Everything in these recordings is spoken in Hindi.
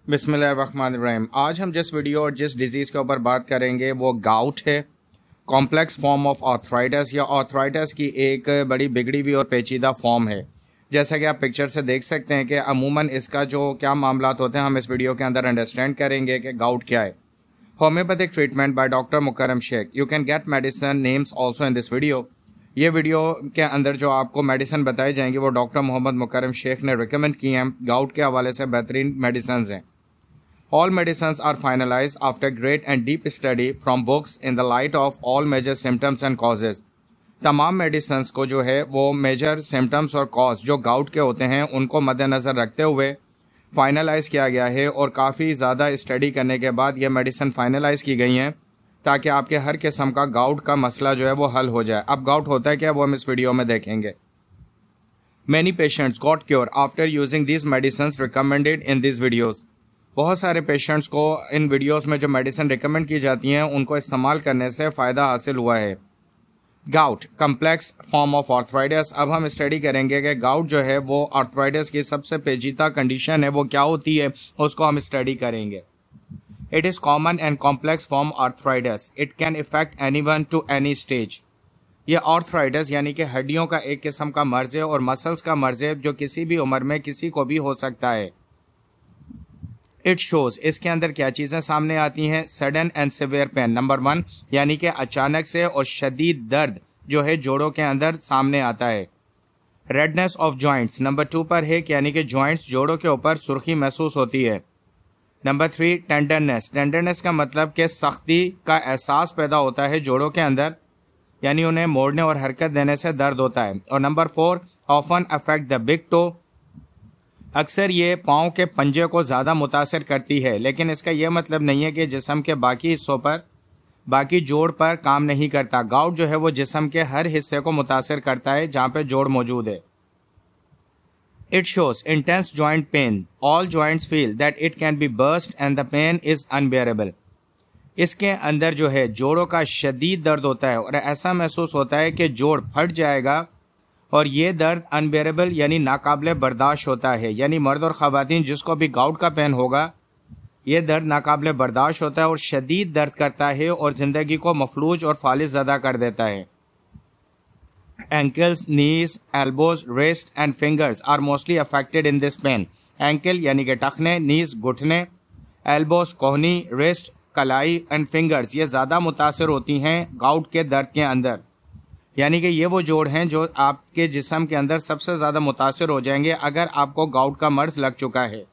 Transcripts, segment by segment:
बिस्मिल्लाहिर्रहमानिर्रहीम। आज हम जिस वीडियो और जिस डिजीज़ के ऊपर बात करेंगे वो गाउट है, कॉम्प्लेक्स फॉर्म ऑफ आर्थराइटिस या आर्थराइटिस की एक बड़ी बिगड़ी हुई और पेचीदा फॉर्म है। जैसा कि आप पिक्चर से देख सकते हैं कि अमूमन इसका जो क्या मामलात होते हैं हम इस वीडियो के अंदर अंडरस्टैंड करेंगे कि गाउट क्या है। Homeopathic treatment by doctor Mukarram Sheikh. You can get medicine names also in this video. ये वीडियो के अंदर जो आपको मेडिसिन बताई जाएंगी वो डॉक्टर मोहम्मद मुकरम शेख ने रिकमेंड की हैं। गाउट के हवाले से बेहतरीन मेडिसिन हैं। All medicines are finalized after great and deep study from books in the light of all major symptoms and causes। तमाम मेडिसिन को जो है वो मेजर सिम्टम्स और कॉज जो गाउट के होते हैं उनको मद्देनज़र रखते हुए फाइनलाइज किया गया है और काफ़ी ज़्यादा स्टडी करने के बाद ये मेडिसिन फाइनलाइज की गई हैं ताकि आपके हर किस्म का गाउट का मसला जो है वो हल हो जाए। अब गाउट होता है क्या वो हम इस वीडियो में देखेंगे। Many patients got cure after using these medicines recommended in these videos। बहुत सारे पेशेंट्स को इन वीडियोस में जो मेडिसिन रिकमेंड की जाती हैं उनको इस्तेमाल करने से फ़ायदा हासिल हुआ है। Gout complex form of arthritis. अब हम स्टडी करेंगे कि गाउट जो है वो आर्थराइटिस की सबसे पेचीदा कंडीशन है वो क्या होती है, उसको हम स्टडी करेंगे। It is common and complex form arthritis. It can affect anyone to any stage. ये आर्थराइटिस यानी कि हड्डियों का एक किस्म का मर्ज है और मसल्स का मर्ज है जो किसी भी उम्र में किसी को भी हो सकता है। इट शोज इसके अंदर क्या चीज़ें सामने आती हैं। Sudden and severe PAN number 1 यानी कि अचानक से और शदीद दर्द जो है जोड़ों के अंदर सामने आता है। रेडनेस ऑफ जॉइंट्स नंबर 2 पर है कि यानी कि जॉइंट्स जोड़ों के ऊपर सुर्खी महसूस होती है। Number 3 tenderness. टेंडरनेस का मतलब कि सख्ती का एहसास पैदा होता है जोड़ों के अंदर, यानी उन्हें मोड़ने और हरकत देने से दर्द होता है। और number 4 often affect the big toe. अक्सर ये पाँव के पंजे को ज़्यादा मुतासर करती है, लेकिन इसका यह मतलब नहीं है कि जिस्म के बाकी हिस्सों पर बाकी जोड़ पर काम नहीं करता। गाउट जो है वो जिस्म के हर हिस्से को मुतासर करता है जहाँ पे जोड़ मौजूद है। It shows intense joint pain. All joints feel that it can be burst and the pain is unbearable. इसके अंदर जो है जोड़ों का शदीद दर्द होता है और ऐसा महसूस होता है कि जोड़ फट जाएगा और ये दर्द अनबेरेबल यानी नाकाबिले बर्दाश्त होता है। यानी मर्द और ख़वातीन जिसको भी गाउट का पेन होगा ये दर्द नाकाबिले बर्दाश्त होता है और शदीद दर्द करता है और ज़िंदगी को मफलूज और फालिज ज़दा कर देता है। Ankles, knees, elbows, wrist and fingers are mostly affected in this pain. Ankle यानी कि टखने, नीज घुटने, एल्बोज कोहनी, रिस्ट कलाई एंड फिंगर्स ये ज़्यादा मुतासर होती हैं गाउट के दर्द के अंदर। यानी कि ये वो जोड़ हैं जो आपके जिस्म के अंदर सबसे ज़्यादा मुतासर हो जाएंगे अगर आपको गाउट का मर्ज लग चुका है।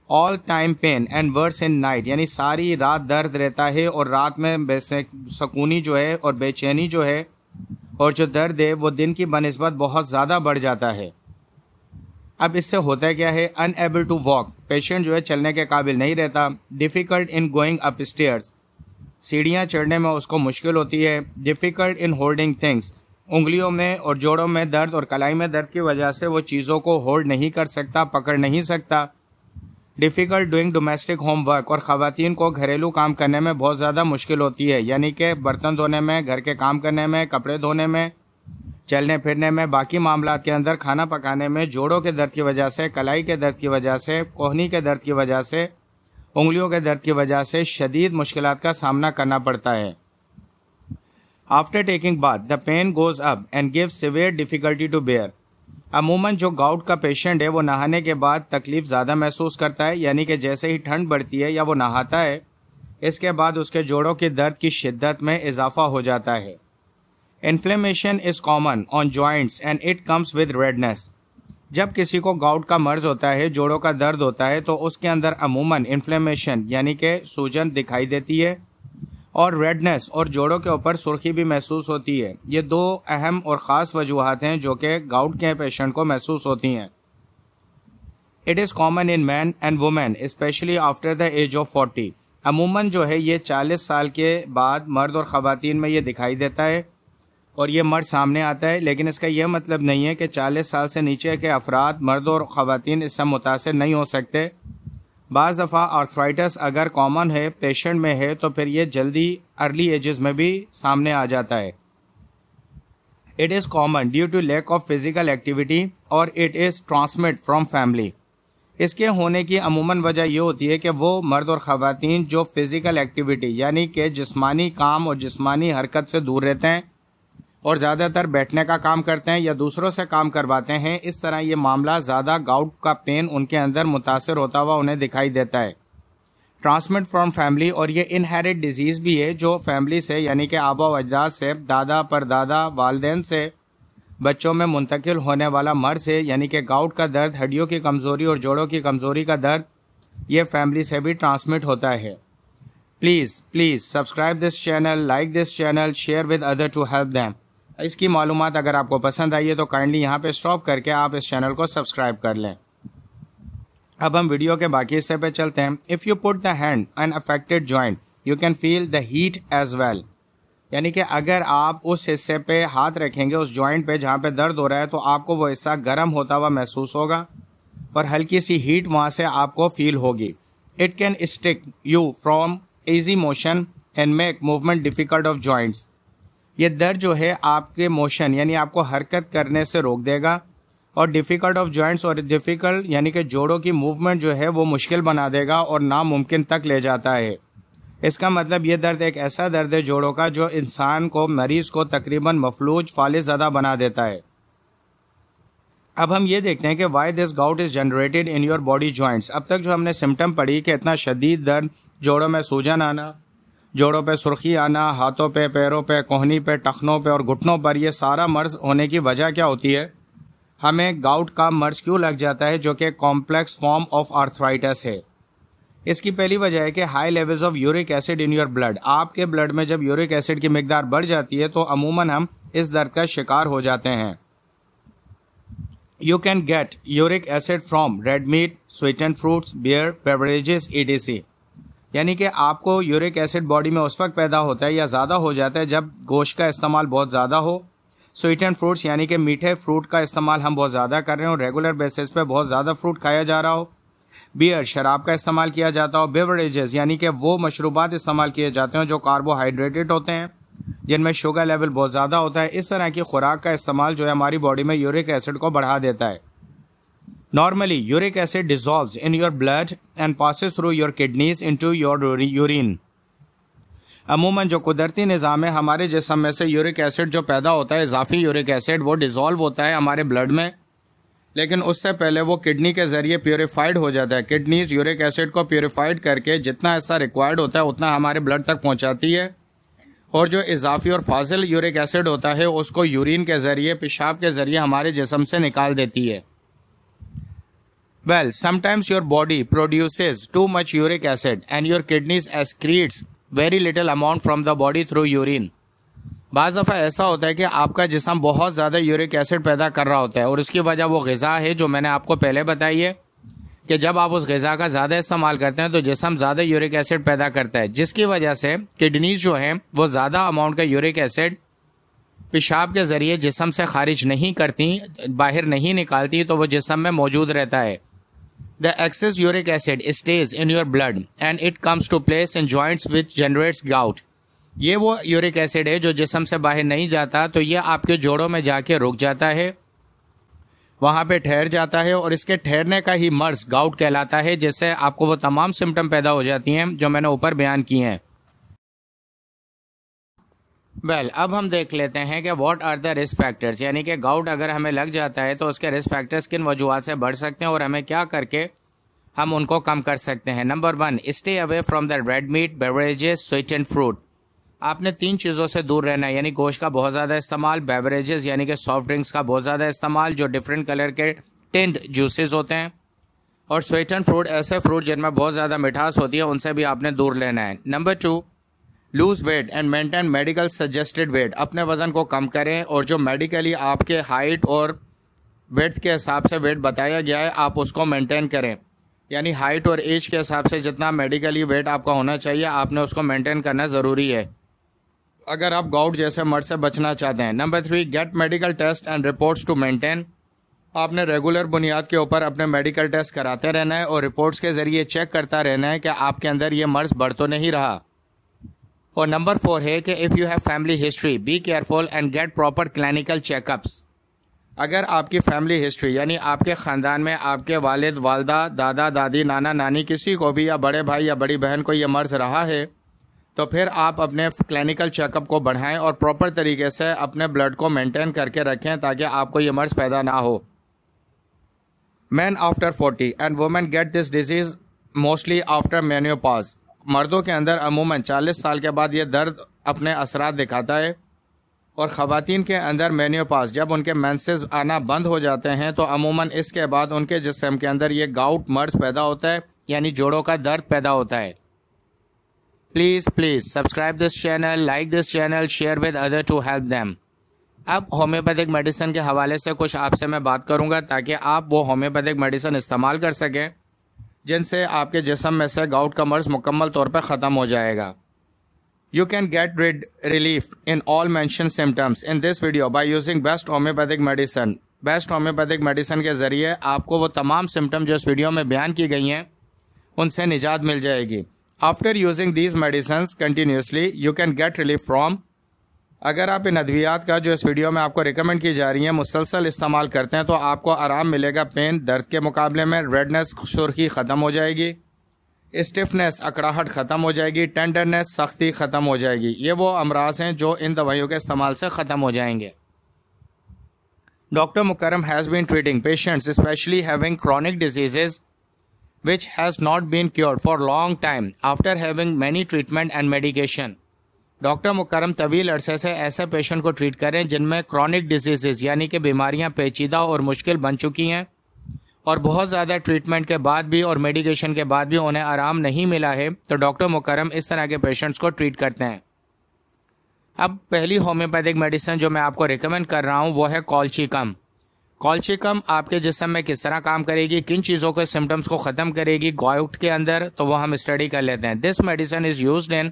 All time pain and worse in night यानी सारी रात दर्द रहता है और रात में बेसकूनी जो है और बेचैनी जो है और जो दर्द है वो दिन की बनिस्बत बहुत ज़्यादा बढ़ जाता है। अब इससे होता है क्या है। Unable to walk. पेशेंट जो है चलने के काबिल नहीं रहता। Difficult in going up stairs. सीढ़ियाँ चढ़ने में उसको मुश्किल होती है। Difficult in holding things. उंगलियों में और जोड़ों में दर्द और कलाई में दर्द की वजह से वो चीज़ों को होल्ड नहीं कर सकता, पकड़ नहीं सकता। Difficult doing domestic homework. और ख़वातीन को घरेलू काम करने में बहुत ज़्यादा मुश्किल होती है, यानी कि बर्तन धोने में, घर के काम करने में, कपड़े धोने में, चलने फिरने में, बाकी मामलात के अंदर खाना पकाने में जोड़ों के दर्द की वजह से, कलाई के दर्द की वजह से, कोहनी के दर्द की वजह से, उंगलियों के दर्द की वजह से शदीद मुश्किलात का सामना करना पड़ता है। After taking bath the pain goes up and gives severe difficulty to bear. अमूमन जो गाउट का पेशेंट है वो नहाने के बाद तकलीफ़ ज़्यादा महसूस करता है, यानी कि जैसे ही ठंड बढ़ती है या वो नहाता है इसके बाद उसके जोड़ों के दर्द की शिद्दत में इजाफा हो जाता है। Inflammation is common on joints and it comes with redness. जब किसी को गाउट का मर्ज होता है, जोड़ों का दर्द होता है, तो उसके अंदर अमूमन इन्फ्लेमेशन यानी कि सूजन दिखाई देती है और रेडनेस और जोड़ों के ऊपर सुर्खी भी महसूस होती है। ये दो अहम और ख़ास वजूहात हैं जो कि गाउट के पेशेंट को महसूस होती हैं। It is common in man and women specially after the age of 40। अमूमन जो है ये 40 साल के बाद मर्द और ख़वातीन में ये दिखाई देता है और ये मर्ज सामने आता है, लेकिन इसका यह मतलब नहीं है कि 40 साल से नीचे के अफराद मर्द और ख़वातीन इससे मुतासर नहीं हो सकते। बाज़ दफ़ा आर्थराइटिस अगर कॉमन है पेशेंट में है तो फिर ये जल्दी अर्ली एजेस में भी सामने आ जाता है। It is common due to lack of physical activity और it is transmit from family. इसके होने की अमूमन वजह यह होती है कि वो मर्द और ख़वातीन जो फ़िज़िकल एक्टिविटी यानी कि जिस्मानी काम और जिस्मानी हरकत से दूर रहते हैं और ज़्यादातर बैठने का काम करते हैं या दूसरों से काम करवाते हैं, इस तरह ये मामला ज़्यादा गाउट का पेन उनके अंदर मुतासर होता हुआ उन्हें दिखाई देता है। ट्रांसमिट फ्रॉम फैमिली, और ये इनहेरिट डिजीज़ भी है जो फैमिली से यानी कि आबा व अजदाद से, दादा परदादा वालदेन से बच्चों में मुंतकिल होने वाला मर्ज है। यानी कि गाउट का दर्द, हड्डियों की कमज़ोरी और जोड़ों की कमज़ोरी का दर्द, ये फैमिली से भी ट्रांसमिट होता है। Please subscribe this channel, like this channel, share with other to help them. इसकी मालूमात अगर आपको पसंद आई है तो काइंडली यहाँ पे स्टॉप करके आप इस चैनल को सब्सक्राइब कर लें। अब हम वीडियो के बाकी हिस्से पे चलते हैं। If you put the hand on affected joint you can feel the heat as well. यानी कि अगर आप उस हिस्से पे हाथ रखेंगे, उस जॉइंट पे जहाँ पे दर्द हो रहा है, तो आपको वो हिस्सा गर्म होता हुआ महसूस होगा और हल्की सी हीट वहाँ से आपको फील होगी। It can stick you from easy motion and make movement difficult of joints. ये दर्द जो है आपके मोशन यानी आपको हरकत करने से रोक देगा और डिफ़िकल्ट ऑफ जॉइंट्स, और डिफ़िकल्ट यानी कि जोड़ों की मूवमेंट जो है वो मुश्किल बना देगा और नामुमकिन तक ले जाता है। इसका मतलब ये दर्द एक ऐसा दर्द है जोड़ों का जो इंसान को, मरीज़ को तकरीबन मफलूज, फालिज़दा बना देता है। अब हम ये देखते हैं कि why this gout is generated in your body joints. अब तक जो हमने सिम्टम पढ़ी कि इतना शदीद दर्द, जोड़ों में सूजन आना, जोड़ों पे सुर्खी आना, हाथों पे, पैरों पे, कोहनी पे, टखनों पे और घुटनों पर, ये सारा मर्ज होने की वजह क्या होती है? हमें गाउट का मर्ज क्यों लग जाता है जो कि कॉम्प्लेक्स फॉर्म ऑफ आर्थराइटिस है? इसकी पहली वजह है कि high levels of uric acid in your blood. आपके ब्लड में जब यूरिक एसिड की मिकदार बढ़ जाती है तो अमूमन हम इस दर्द का शिकार हो जाते हैं। You can get uric acid from red meat, sweetened fruits, beer, beverages etc। यानी कि आपको यूरिक एसिड बॉडी में उस वक्त पैदा होता है या ज़्यादा हो जाता है जब गोश्त का इस्तेमाल बहुत ज़्यादा हो। स्वीटेंड फ्रूट्स यानी कि मीठे फ्रूट का इस्तेमाल हम बहुत ज़्यादा कर रहे हो, रेगुलर बेसिस पे बहुत ज़्यादा फ्रूट खाया जा रहा हो। बियर, शराब का इस्तेमाल किया जाता हो। बेवरेजेस यानी कि वो मशरूबात इस्तेमाल किए जाते हैं जो कार्बोहाइड्रेटेड होते हैं, जिनमें शुगर लेवल बहुत ज़्यादा होता है। इस तरह की खुराक का इस्तेमाल जो है हमारी बॉडी में यूरिक एसिड को बढ़ा देता है। Normally, uric acid dissolves in your blood and passes through your kidneys into your urine। अमूमन जो कुदरती निज़ाम है, हमारे जिस्म में से यूरिक एसिड जो पैदा होता है, इजाफी यूरिक एसिड, वो डिज़ोल्व होता है हमारे ब्लड में, लेकिन उससे पहले वो किडनी के ज़रिए प्योरीफाइड हो जाता है। किडनीज यूरिक एसिड को प्योरीफाइड करके जितना हिस्सा रिक्वायर्ड होता है उतना हमारे ब्लड तक पहुँचाती है, और जो इजाफी और फाजिल यूरिक एसिड होता है उसको यूरिन के ज़रिए, पेशाब के ज़रिए हमारे जिस्म से निकाल देती है। Well, sometimes your body produces too much uric acid and your kidneys excretes very little amount from the body through urine। बाज़ दफ़ा ऐसा होता है कि आपका जिस्म बहुत ज़्यादा यूरिक एसिड पैदा कर रहा होता है और उसकी वजह वो ग़िज़ा है जो मैंने आपको पहले बताई है कि जब आप उस ग़िज़ा का ज़्यादा इस्तेमाल करते हैं तो जिस्म ज़्यादा यूरिक एसिड पैदा करता है, जिसकी वजह से किडनीज जो हैं वो ज़्यादा अमाउंट का यूरिक एसिड पेशाब के ज़रिए जिस्म से खारिज नहीं करती, बाहर नहीं निकालती, तो वो जिस्म में मौजूद रहता है। The excess uric acid stays in your blood and it comes to place in joints which generates gout। ये वो यूरिक एसिड है जो जिस्म से बाहर नहीं जाता, तो ये आपके जोड़ों में जाके रुक जाता है, वहाँ पे ठहर जाता है, और इसके ठहरने का ही मर्ज गाउट कहलाता है, जिससे आपको वो तमाम सिम्टम पैदा हो जाती हैं जो मैंने ऊपर बयान किए हैं। अब हम देख लेते हैं कि what are the risk factors, यानी कि गाउट अगर हमें लग जाता है तो उसके रिस्क फैक्टर्स किन वजूहात से बढ़ सकते हैं और हमें क्या करके हम उनको कम कर सकते हैं। Number 1, stay away from the red meat, beverages, sweetened fruit. आपने 3 चीज़ों से दूर रहना है, यानी गोश्त का बहुत ज़्यादा इस्तेमाल, बेवरेजेस यानी कि सॉफ्ट ड्रिंक्स का बहुत ज़्यादा इस्तेमाल जो डिफरेंट कलर के टिंड जूसेस होते हैं, और स्वीटेंड फ्रूट ऐसे फ्रूट जिनमें बहुत ज़्यादा मिठास होती है, उनसे भी आपने दूर लेना है। Number 2, lose weight and maintain medical suggested weight. अपने वज़न को कम करें और जो मेडिकली आपके हाइट और वेट के हिसाब से वेट बताया गया है आप उसको मेंटेन करें, यानी हाइट और एज के हिसाब से जितना मेडिकली वेट आपका होना चाहिए आपने उसको मेंटेन करना ज़रूरी है अगर आप गाउट जैसे मर्ज से बचना चाहते हैं। Number 3, get medical test and reports to maintain. आपने रेगुलर बुनियाद के ऊपर अपने मेडिकल टेस्ट कराते रहना है और रिपोर्ट्स के ज़रिए चेक करता रहना है कि आपके अंदर ये मर्ज बढ़ तो नहीं रहा। और नंबर 4 है कि if you have family history be careful and get proper clinical checkups. अगर आपकी फैमिली हिस्ट्री यानी आपके ख़ानदान में आपके वालिद, वालदा, दादा, दादी, नाना, नानी किसी को भी या बड़े भाई या बड़ी बहन को ये मर्ज़ रहा है तो फिर आप अपने क्लिनिकल चेकअप को बढ़ाएं और प्रॉपर तरीके से अपने ब्लड को मेंटेन करके रखें ताकि आपको ये मर्ज़ पैदा ना हो। Man after 40 and women get this disease mostly after menopause. मर्दों के अंदर अमूमन 40 साल के बाद ये दर्द अपने असरात दिखाता है और ख़वातीन के अंदर मेनोपॉज जब उनके मेंसेस आना बंद हो जाते हैं तो अमूमन इसके बाद उनके जिस्म के अंदर ये गाउट मर्ज़ पैदा होता है यानी जोड़ों का दर्द पैदा होता है। Please subscribe this channel, like this channel, share with other to help them. अब होम्योपैथिक मेडिसिन के हवाले से कुछ आपसे मैं बात करूंगा ताकि आप वो होम्योपैथिक मेडिसिन इस्तेमाल कर सकें जिनसे आपके जिस्म में से गाउट का मर्ज़ मुकम्मल तौर पर ख़त्म हो जाएगा। You can get relief in all mentioned symptoms in this video by using best homeopathic medicine. Best homeopathic medicine के ज़रिए आपको वो तमाम सिम्टम जो इस वीडियो में बयान की गई हैं उनसे निजात मिल जाएगी। After using these medicine continuously you can get relief from. अगर आप इन अद्वियात का जो इस वीडियो में आपको रिकमेंड की जा रही हैं मुसलसल इस्तेमाल करते हैं तो आपको आराम मिलेगा। पेन दर्द के मुकाबले में रेडनेस सुर्खी ख़त्म हो जाएगी, स्टिफनेस अकड़ाहट ख़त्म हो जाएगी, टेंडरनेस सख्ती ख़त्म हो जाएगी। ये वो अमराज हैं जो इन दवाइयों के इस्तेमाल से ख़त्म हो जाएंगे। Doctor Mukarram has been treating patients specially having chronic diseases which has not been cured for long time after having many treatment and medication. Doctor मुकर्रम तवील अरसे से ऐसे पेशेंट को ट्रीट करें जिनमें क्रॉनिक डिजीज़ यानी कि बीमारियां पेचीदा और मुश्किल बन चुकी हैं और बहुत ज़्यादा ट्रीटमेंट के बाद भी और मेडिकेशन के बाद भी उन्हें आराम नहीं मिला है, तो डॉक्टर मुकर्रम इस तरह के पेशेंट्स को ट्रीट करते हैं। अब पहली होम्योपैथिक मेडिसिन जो मैं आपको रिकमेंड कर रहा हूँ वो है कॉल्चिकम। कॉल्चिकम आपके जिस्म में किस तरह काम करेगी, किन चीज़ों के सिम्टम्स को ख़त्म करेगी गाउट के अंदर, तो वो हम स्टडी कर लेते हैं। This medicine is used in,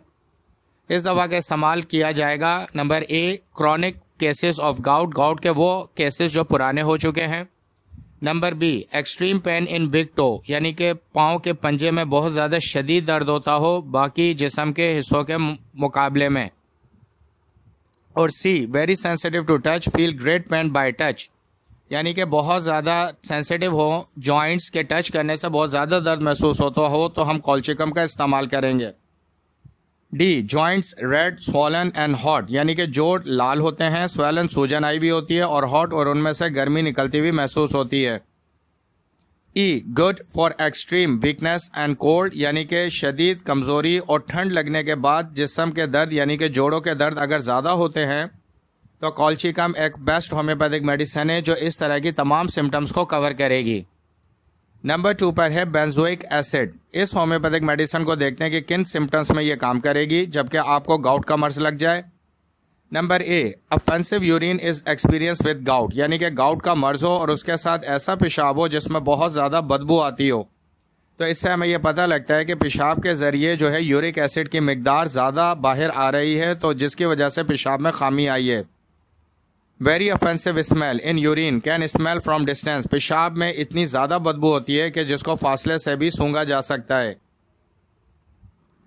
इस दवा का इस्तेमाल किया जाएगा number a chronic cases of gout, gout के वो केसेस जो पुराने हो चुके हैं। Number B extreme pain in big toe यानी कि पाँव के पंजे में बहुत ज़्यादा शदीद दर्द होता हो बाकी जिस्म के हिस्सों के मुकाबले में। और C very sensitive to touch, feel great pain by touch यानी कि बहुत ज़्यादा सेंसिटिव हो, जॉइंट्स के टच करने से बहुत ज़्यादा दर्द महसूस होता हो तो हम कॉल्चिकम का इस्तेमाल करेंगे। D joints red swollen and hot यानी कि जोड़ लाल होते हैं, स्वैलन सूजन आई हुई होती है और हॉट और उनमें से गर्मी निकलती हुई महसूस होती है। E good for extreme weakness and cold यानी कि शदीद कमज़ोरी और ठंड लगने के बाद जिस्म के दर्द यानी कि जोड़ों के दर्द अगर ज़्यादा होते हैं तो कॉल्चिकम एक बेस्ट होम्योपैथिक मेडिसिन है जो इस तरह की तमाम सिम्टम्स को कवर करेगी। नंबर 2 पर है बेंजोइक एसिड। इस होम्योपैथिक मेडिसिन को देखते हैं कि किन सिम्टम्स में ये काम करेगी जबकि आपको गाउट का मर्ज लग जाए। Number A offensive urine is experience with gout यानी कि गाउट का मर्ज हो और उसके साथ ऐसा पेशाब हो जिसमें बहुत ज़्यादा बदबू आती हो, तो इससे हमें यह पता लगता है कि पेशाब के ज़रिए जो है यूरिक एसिड की मिकदार ज़्यादा बाहर आ रही है, तो जिसकी वजह से पेशाब में खामी आई है। Very offensive smell in urine can smell from distance, पेशाब में इतनी ज़्यादा बदबू होती है कि जिसको फासले से भी सूंघा जा सकता है।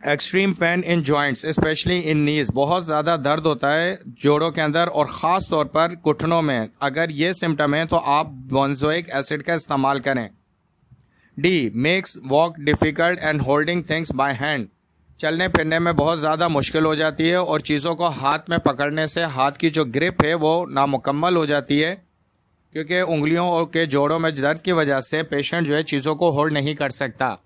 Extreme pain in joints specially in knees, बहुत ज़्यादा दर्द होता है जोड़ों के अंदर और ख़ास तौर पर घुटनों में। अगर ये सिम्टम है तो आप बेंजोइक एसिड का इस्तेमाल करें। D makes walk difficult and holding things by hand, चलने फिरने में बहुत ज़्यादा मुश्किल हो जाती है और चीज़ों को हाथ में पकड़ने से हाथ की जो ग्रिप है वो नामुकम्मल हो जाती है क्योंकि उंगलियों के जोड़ों में दर्द की वजह से पेशेंट जो है चीज़ों को होल्ड नहीं कर सकता।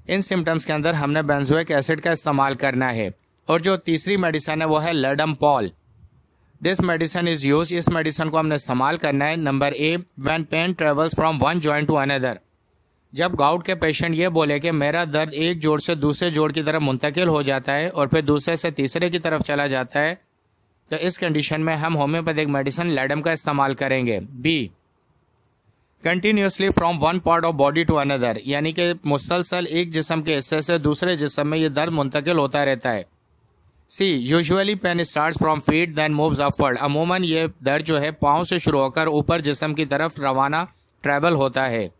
इन सिम्टम्स के अंदर हमने बेंजोइक एसिड का इस्तेमाल करना है। और जो तीसरी मेडिसिन है वो है Ledum pal. This medicine is use, इस मेडिसिन को हमने इस्तेमाल करना है। Number A when pain travels from one joint to another, जब गाउट के पेशेंट ये बोले कि मेरा दर्द एक जोड़ से दूसरे जोड़ की तरफ मुंतकिल हो जाता है और फिर दूसरे से तीसरे की तरफ चला जाता है, तो इस कंडीशन में हम होम्योपैथिक मेडिसिन लेडम का इस्तेमाल करेंगे। B continuously from one part of body to another यानी कि मुसलसल एक जिस्म के हिस्से से दूसरे जिस्म में ये दर्द मुंतकिल होता रहता है। C usually pain starts from feet then moves upward, अमूमन ये दर्द जो है पाँव से शुरू होकर ऊपर जिस्म की तरफ रवाना ट्रैवल होता है।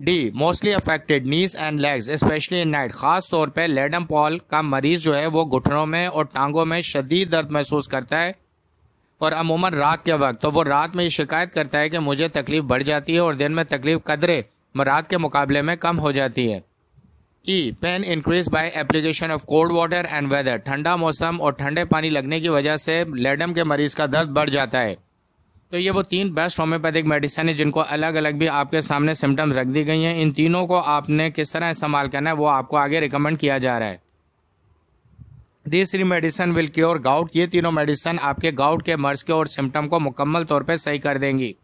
D mostly affected knees and legs specially in night, खास तौर पे लेडमपॉल का मरीज जो है वो घुटनों में और टांगों में शदीद दर्द महसूस करता है और अमूमन रात के वक्त, तो वो रात में ये शिकायत करता है कि मुझे तकलीफ़ बढ़ जाती है और दिन में तकलीफ़ कदरे रात के मुकाबले में कम हो जाती है। E pain increase by application of cold water and weather, ठंडा मौसम और ठंडे पानी लगने की वजह से लेडम के मरीज़ का दर्द बढ़ जाता है। तो ये वो 3 बेस्ट होम्योपैथिक मेडिसिन है जिनको अलग अलग भी आपके सामने सिम्टम्स रख दी गई हैं। इन तीनों को आपने किस तरह इस्तेमाल करना है वो आपको आगे रिकमेंड किया जा रहा है। This 3 medicine will cure gout, ये तीनों मेडिसिन आपके गाउट के मर्ज के और सिम्टम को मुकम्मल तौर पर सही कर देंगी।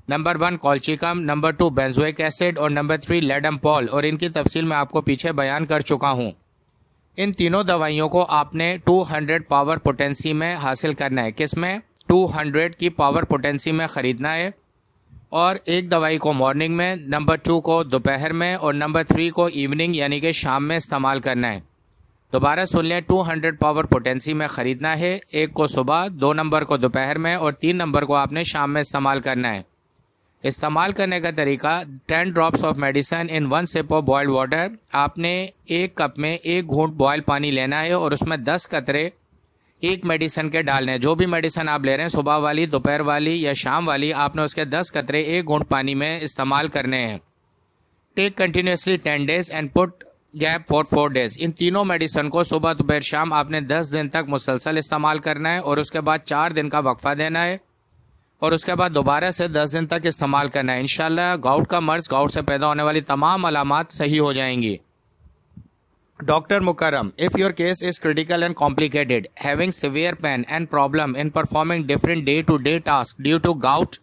Number 1 colchicum, number 2 benzoic acid और नंबर 3 लेडम पॉल, और इनकी तफसील मैं आपको पीछे बयान कर चुका हूँ। इन तीनों दवाइयों को आपने 200 पावर पोटेंसी में हासिल करना है। किस में? 200 की पावर पोटेंसी में ख़रीदना है, और एक दवाई को मॉर्निंग में, नंबर 2 को दोपहर में और नंबर 3 को इवनिंग यानी कि शाम में इस्तेमाल करना है। दोबारा सुन लें, 200 पावर पोटेंसी में ख़रीदना है, एक को सुबह, 2 नंबर को दोपहर में और 3 नंबर को आपने शाम में इस्तेमाल करना है। इस्तेमाल करने का तरीका, 10 drops of medicine in 1 sip of boiled water, आपने 1 कप में 1 घूंट बॉयल पानी लेना है और उसमें 10 कतरे एक मेडिसिन के डालने हैं। जो भी मेडिसिन आप ले रहे हैं, सुबह वाली, दोपहर वाली या शाम वाली, आपने उसके 10 कतरे 1 घूंट पानी में इस्तेमाल करने हैं। Take continuously 10 days and put gap for 4 days. इन तीनों मेडिसिन को सुबह दोपहर शाम आपने 10 दिन तक मुसलसल इस्तेमाल करना है और उसके बाद 4 दिन का वक्फा देना है और उसके बाद दोबारा से 10 दिन तक इस्तेमाल करना है। इंशाल्लाह गाउट का मर्ज, गाउट से पैदा होने वाली तमाम अलामात सही हो जाएंगी। Doctor Mukarram, if your case is critical and complicated, having severe pain and problem in performing different day to day task due to gout,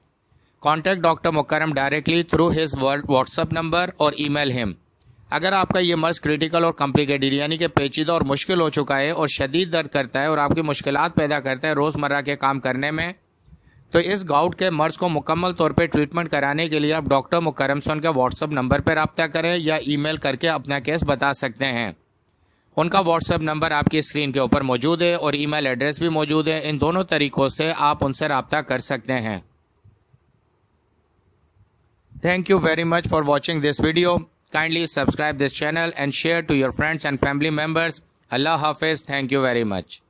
contact doctor Mukarram directly through his WhatsApp number और ईमेल हिम। अगर आपका ये मर्ज क्रिटिकल और कॉम्प्लिकेटेड यानी कि पेचीदा और मुश्किल हो चुका है और शदीद दर्द करता है और आपकी मुश्किलात पैदा करता है रोज़मर्रा के काम करने में, तो इस गाउट के मर्ज को मुकम्मल तौर पे ट्रीटमेंट कराने के लिए आप डॉक्टर मुकर्रम से उनके व्हाट्सएप नंबर पर रब्ता करें या ईमेल करके अपना केस बता सकते हैं। उनका व्हाट्सएप नंबर आपकी स्क्रीन के ऊपर मौजूद है और ईमेल एड्रेस भी मौजूद है। इन दोनों तरीक़ों से आप उनसे रब्ता कर सकते हैं। Thank you very much for watching this video. Kindly subscribe this channel and share to your friends and family members. Allah हाफिज़। Thank you very much.